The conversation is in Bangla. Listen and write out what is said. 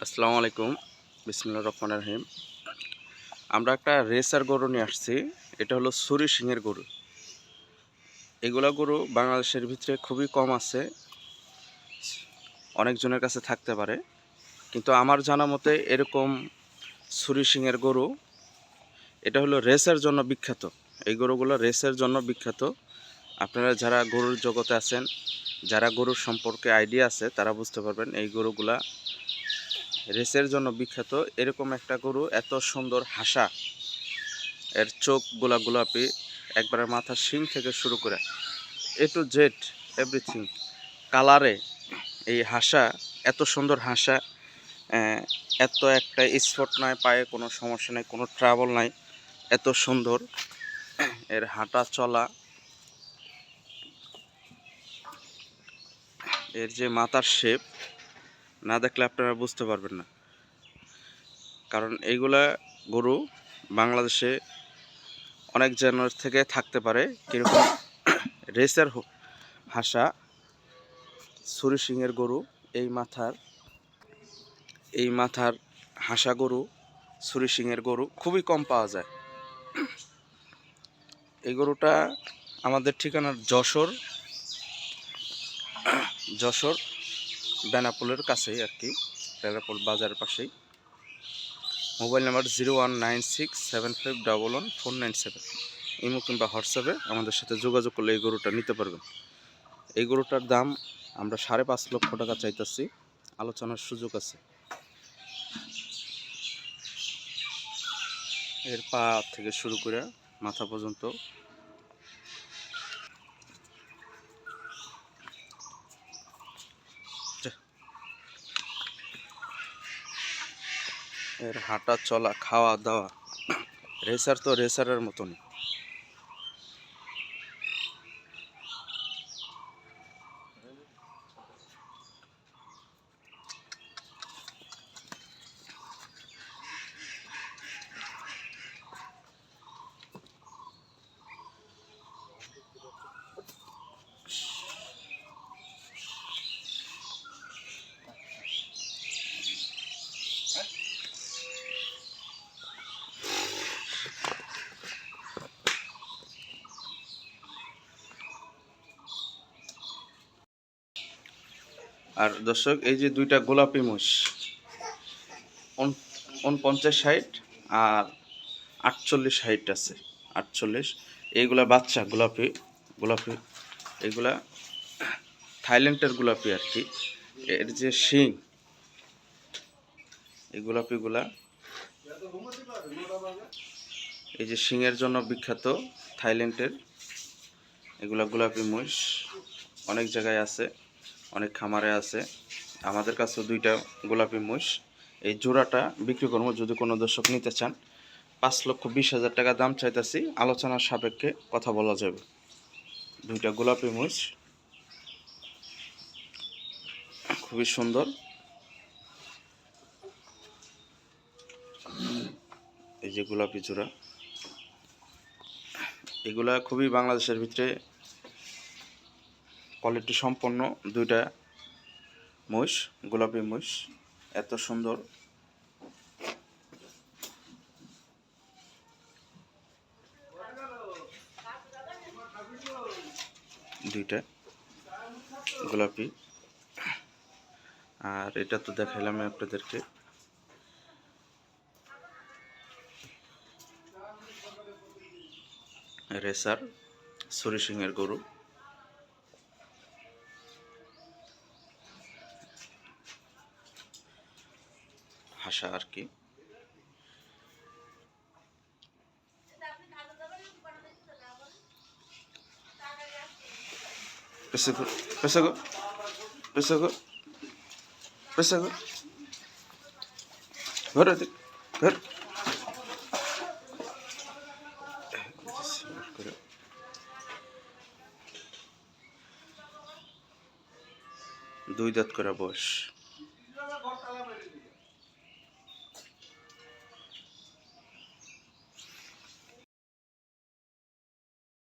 আসসালামু আলাইকুম। বিসমিল্লাহির রহমানির রহিম। আমরা একটা রেসার গরু নিয়ে আসছি। এটা হলো সুরি সিংয়ের গরু। এগুলা গরু বাংলাদেশের ভিতরে খুবই কম আছে, অনেকজনের কাছে থাকতে পারে, কিন্তু আমার জানা মতে এরকম সুরি সিংয়ের গরু এটা হলো রেসের জন্য বিখ্যাত। এই গরুগুলো রেসের জন্য বিখ্যাত। আপনারা যারা গরুর জগতে আছেন, যারা গরুর সম্পর্কে আইডিয়া আছে, তারা বুঝতে পারবেন এই গরুগুলা রেসের জন্য বিখ্যাত। এরকম একটা গরু, এত সুন্দর হাসা, এর চোখগুলা গোলাপি, একবারে মাথার শিং থেকে শুরু করে এ টু জেড এভরিথিং কালারে এই হাসা, এত সুন্দর হাসা, এত একটা স্পট নাই, পায়ে কোনো সমস্যা নেই, কোনো ট্রাবল নাই, এত সুন্দর এর হাঁটা চলা, এর যে মাথার শেপ না দেখলে আপনারা বুঝতে পারবেন না। কারণ এইগুলা গরু বাংলাদেশে অনেক জনের থেকে থাকতে পারে, কীরকম রেসের হাসা সুরি সিংয়ের গরু, এই মাথার হাসা গরু, সুরি সিংয়ের গরু খুবই কম পাওয়া যায়। এই গরুটা আমাদের ঠিকানার যশোর বেনাপোলের কাছেই আর কি, বেনাপোল বাজারের পাশেই। Mobile number 019675114997। ইমো কিংবা হোয়াটসঅ্যাপে আমাদের সাথে যোগাযোগ করলে এই গরুটা নিতে পারবেন। এই গরুটার দাম আমরা 5.5 লক্ষ টাকা চাইতেছি, আলোচনার সুযোগ আছে। এর পা থেকে শুরু করে মাথা পর্যন্ত এর হাঁটা চলা, খাওয়া দাওয়া, রেসার তো রেসারের মতনই। আর দর্শক, এই যে দুইটা গোলাপি মোষ 49-60 আর 48-60 আছে, 48। এইগুলা বাচ্চা গোলাপি গোলাপি, এইগুলা থাইল্যান্ডের গোলাপি আর কি। এর যে শিং, এই গোলাপিগুলা এই যে শিংয়ের জন্য বিখ্যাত থাইল্যান্ডের। এগুলা গোলাপি মোষ অনেক জায়গায় আছে, অনেক খামারে আছে। আমাদের কাছে দুইটা গোলাপি মোষ, এই জোড়াটা বিক্রি করবো। যদি কোনো দর্শক নিতে চান, 5,20,000 টাকা দাম চাইতেছি, আলোচনার সাপেক্ষে কথা বলা যাবে। দুইটা গোলাপি মোষ খুবই সুন্দর। এই যে গোলাপি জোড়া, এগুলা খুবই বাংলাদেশের ভিতরে কোয়ালিটি সম্পন্ন দুইটা মোষ, গোলাপি মোষ, এত সুন্দর। দুইটা গোলাপি। আর এটা তো দেখাইলাম আপনাদেরকে। রেসার সুরি সিংয়ের গরু, হাসা আর কি। দুই দাঁত করে বয়স।